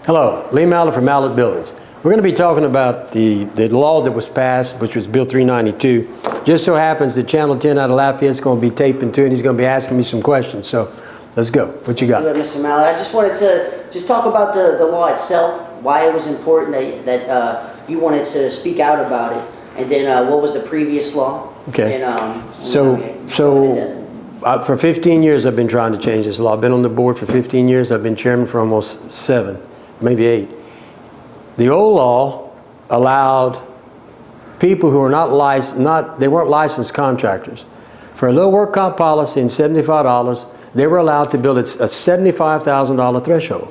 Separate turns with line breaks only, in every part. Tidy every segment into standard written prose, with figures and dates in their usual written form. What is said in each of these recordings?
Hello, Lee Mallett from Mallett Buildings. We're going to be talking about the law that was passed, which was Bill 392. Just so happens that Channel 10 out of Lafayette's going to be taping to, and he's going to be asking me some questions. So let's go. What you got?
Let's do it, Mr. Mallett. I just wanted to talk about the law itself, why it was important that you wanted to speak out about it, and then what was the previous law.
Okay. For 15 years I've been trying to change this law. I've been on the board for 15 years. I've been chairman for almost 7, maybe 8. The old law allowed people who are not licensed, they weren't licensed contractors. For a low work comp policy and $75, they were allowed to build a $75,000 threshold,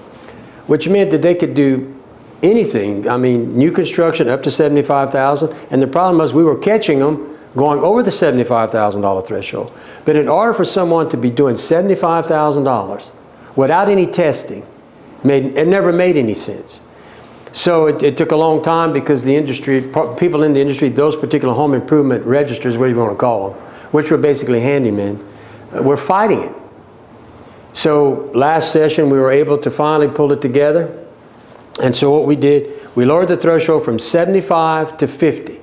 which meant that they could do anything. I mean, new construction up to $75,000, and the problem was we were catching them going over the $75,000 threshold. But in order for someone to be doing $75,000 without any testing, it never made any sense. So it took a long time because the industry, people in the industry, those particular home improvement registers, whatever you want to call them, which were basically handymen, were fighting it. So last session we were able to finally pull it together. And so what we did, we lowered the threshold from 75 to 50.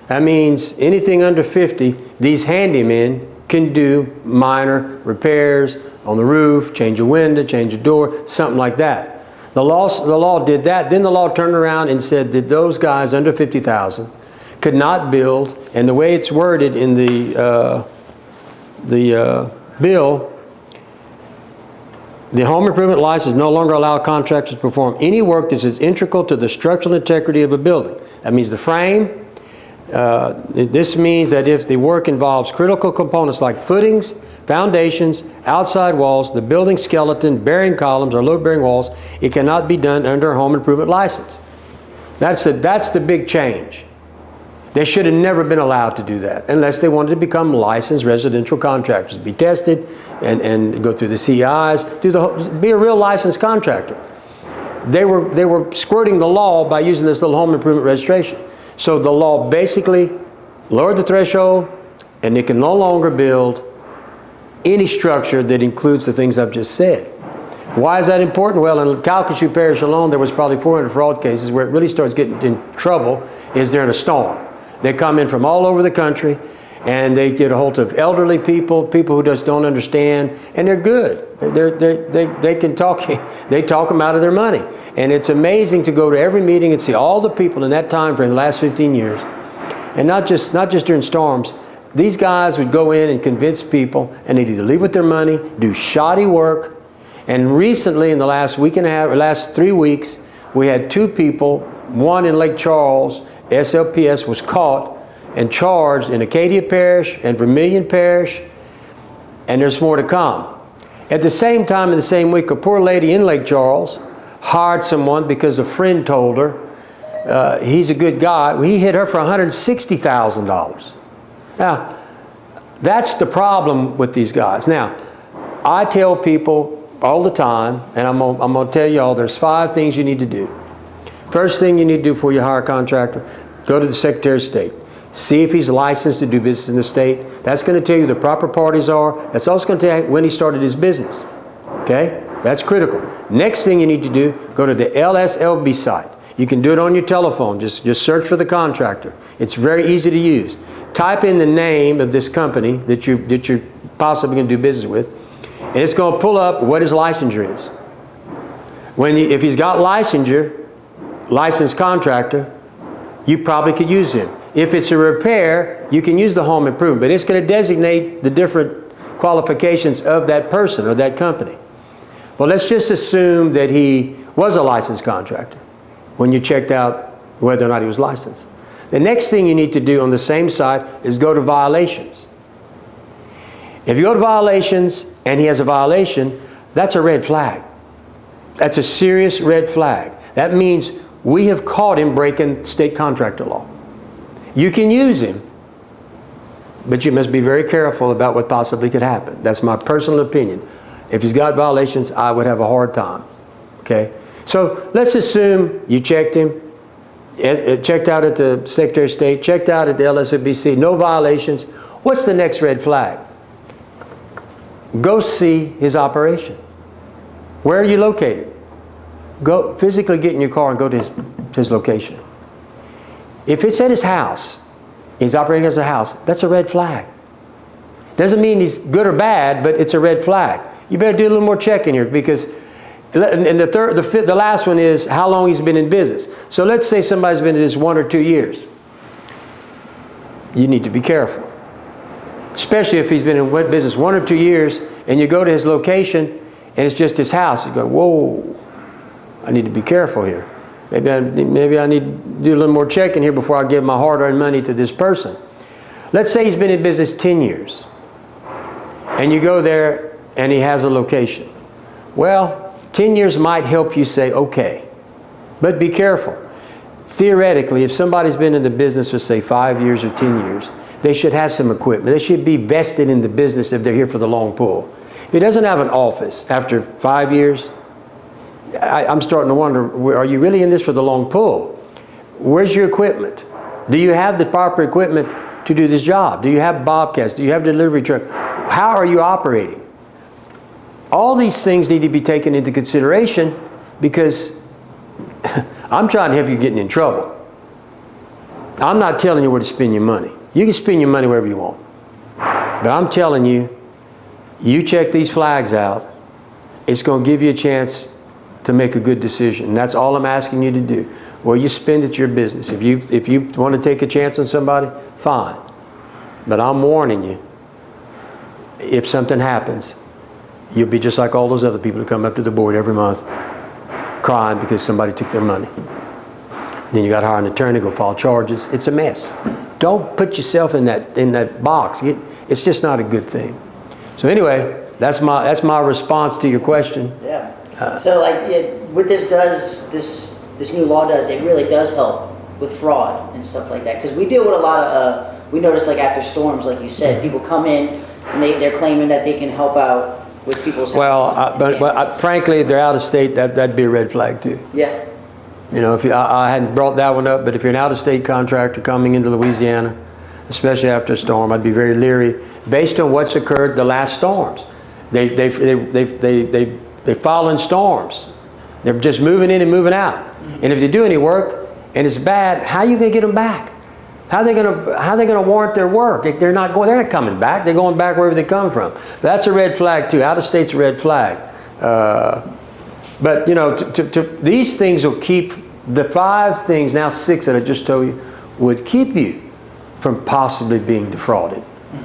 That means anything under 50, these handymen can do minor repairs on the roof, change a window, change a door, something like that. The law did that. Then the law turned around and said that those guys under 50,000 could not build. And the way it's worded in the bill, the home improvement license no longer allow contractors to perform any work that is integral to the structural integrity of a building. That means the frame. This means that if the work involves critical components like footings, foundations, outside walls, the building skeleton, bearing columns, or load-bearing walls, it cannot be done under a home improvement license. That's the big change. They should have never been allowed to do that unless they wanted to become licensed residential contractors, be tested and go through the CIs, be a real licensed contractor. They were skirting the law by using this little home improvement registration. So the law basically lowered the threshold, and they can no longer build any structure that includes the things I've just said. Why is that important? Well, in Calcasieu Parish alone, there was probably 400 fraud cases. Where it really starts getting in trouble is during a storm. They come in from all over the country, and they get a hold of elderly people, people who just don't understand, and they're good. They can talk. They talk them out of their money. And it's amazing to go to every meeting and see all the people in that time frame, the last 15 years, and not just during storms. These guys would go in and convince people, and they'd either leave with their money, do shoddy work. And recently, in the last week and a half, or last 3 weeks, we had 2 people, one in Lake Charles, SLPS was caught and charged in Acadia Parish and Vermilion Parish, and there's more to come. At the same time, in the same week, a poor lady in Lake Charles hired someone because a friend told her, he's a good guy. He hit her for $160,000. Now, that's the problem with these guys. Now, I tell people all the time, and I'm going to tell you all, there's 5 things you need to do. First thing you need to do before you hire a contractor, go to the Secretary of State. See if he's licensed to do business in the state. That's going to tell you who the proper parties are. That's also going to tell you when he started his business. Okay? That's critical. Next thing you need to do, go to the LSLB site. You can do it on your telephone. Just search for the contractor. It's very easy to use. Type in the name of this company that you're possibly going to do business with, and it's going to pull up what his licensure is. If he's got licensure, licensed contractor, you probably could use him. If it's a repair, you can use the home improvement, but it's going to designate the different qualifications of that person or that company. Well, let's just assume that he was a licensed contractor when you checked out whether or not he was licensed. The next thing you need to do on the same site is go to violations. If you go to violations and he has a violation, that's a red flag. That's a serious red flag. That means we have caught him breaking state contractor law. You can use him, but you must be very careful about what possibly could happen. That's my personal opinion. If he's got violations, I would have a hard time. Okay? So let's assume you checked him, checked out at the Secretary of State, checked out at the LSBC, no violations. What's the next red flag? Go see his operation. Where are you located? Go physically get in your car and go to his location. If it's at his house, he's operating as a house, that's a red flag. Doesn't mean he's good or bad, but it's a red flag. You better do a little more checking here, because, and the last one is how long he's been in business. So let's say somebody's been in this 1 or 2 years. You need to be careful. Especially if he's been in business 1 or 2 years and you go to his location and it's just his house. You go, whoa, I need to be careful here. Maybe I need to do a little more checking here before I give my hard-earned money to this person. Let's say he's been in business 10 years and you go there and he has a location. Well, 10 years might help you say, okay, but be careful. Theoretically, if somebody's been in the business for, say, 5 years or 10 years, they should have some equipment. They should be vested in the business if they're here for the long pull. If he doesn't have an office after 5 years, I'm starting to wonder, are you really in this for the long pull? Where's your equipment? Do you have the proper equipment to do this job? Do you have bobcats? Do you have a delivery truck? How are you operating? All these things need to be taken into consideration, because I'm trying to help you getting in trouble. I'm not telling you where to spend your money. You can spend your money wherever you want. But I'm telling you, you check these flags out, it's going to give you a chance to make a good decision. And that's all I'm asking you to do. Where you spend it's your business. If you want to take a chance on somebody, fine. But I'm warning you, if something happens, you'll be just like all those other people who come up to the board every month crying because somebody took their money. Then you got to hire an attorney, go file charges. It's a mess. Don't put yourself in that box. It's just not a good thing. So anyway, that's my response to your question.
Yeah. So what this new law does, it really does help with fraud and stuff like that. Because we deal with a lot of, we notice like after storms, like you said, people come in and they're claiming that they can help out with people's houses.
But frankly, if they're out of state, that'd be a red flag too.
Yeah.
You know, I hadn't brought that one up, but if you're an out-of-state contractor coming into Louisiana, especially after a storm, I'd be very leery based on what's occurred the last storms. They follow in storms. They're just moving in and moving out. And if they do any work and it's bad, how are you going to get them back? How are they going to warrant their work? They're not coming back. They're going back wherever they come from. That's a red flag too. Out of state's a red flag. But you know, these things will keep the 5 things, now 6 that I just told you, would keep you from possibly being defrauded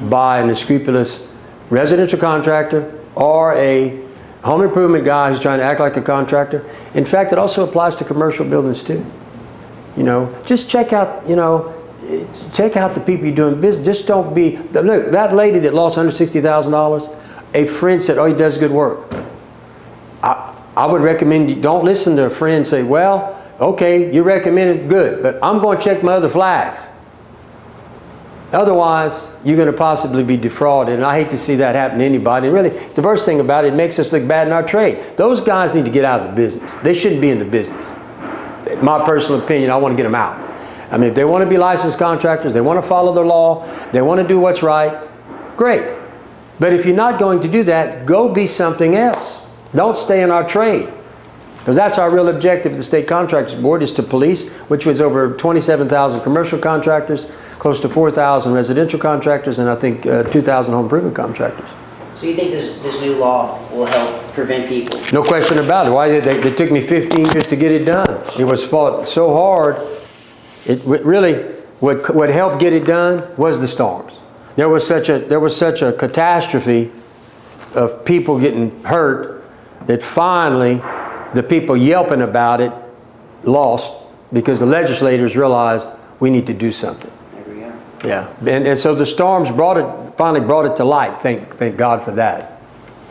by an unscrupulous residential contractor or a home improvement guy who's trying to act like a contractor. In fact, it also applies to commercial buildings too. You know, just check out, check out the people you're doing business. Just don't be, look, that lady that lost $160,000, a friend said, oh, he does good work. I would recommend you don't listen to a friend and say, well, okay, you recommended, good, but I'm going to check my other flags. Otherwise, you're going to possibly be defrauded, and I hate to see that happen to anybody. And really, the worst thing about it, it makes us look bad in our trade. Those guys need to get out of the business. They shouldn't be in the business. In my personal opinion, I want to get them out. I mean, if they want to be licensed contractors, they want to follow the law, they want to do what's right, great. But if you're not going to do that, go be something else. Don't stay in our trade. Because that's our real objective at the State Contractors Board, is to police, which was over 27,000 commercial contractors, close to 4,000 residential contractors, and I think 2,000 home improvement contractors.
So you think this new law will help prevent people?
No question about it. Why they took me 15 years to get it done. It was fought so hard. It really, what helped get it done was the storms. There was such a catastrophe of people getting hurt that finally the people yelping about it lost, because the legislators realized we need to do something.
There we go.
Yeah, and so the storms finally brought it to light. Thank God for that.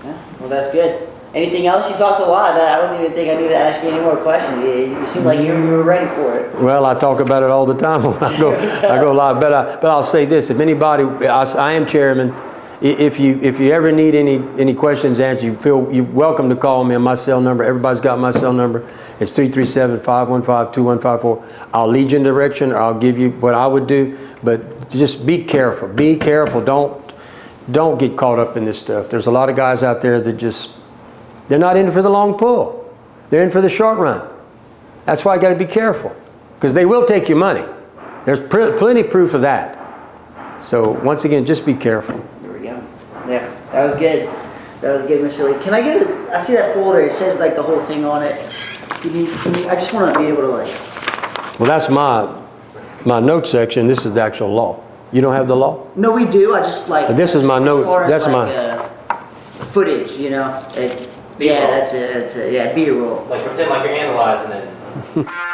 Yeah, well, that's good. Anything else? You talked a lot. I don't even think I need to ask you any more questions. You seem like you were ready for it.
Well, I talk about it all the time. I go live, but I'll say this: if anybody, I am chairman. If you ever need any questions answered, you're welcome to call me on my cell number. Everybody's got my cell number. It's 337-515-2154. I'll lead you in direction, or I'll give you what I would do. But just be careful. Be careful. Don't get caught up in this stuff. There's a lot of guys out there that they're not in it for the long pull. They're in for the short run. That's why I got to be careful, because they will take your money. There's plenty of proof of that. So once again, just be careful.
There we go. Yeah, that was good. That was good, Mr. Lee. Can I get I see that folder, it says like the whole thing on it. Can you, I just want to be able to like.
Well, that's my note section. This is the actual law. You don't have the law?
No, we do. I just like.
But this is my
as
note.
far as,
That's
like, footage, you know? Yeah, that's it. Yeah, B-roll.
Like pretend like you're analyzing it.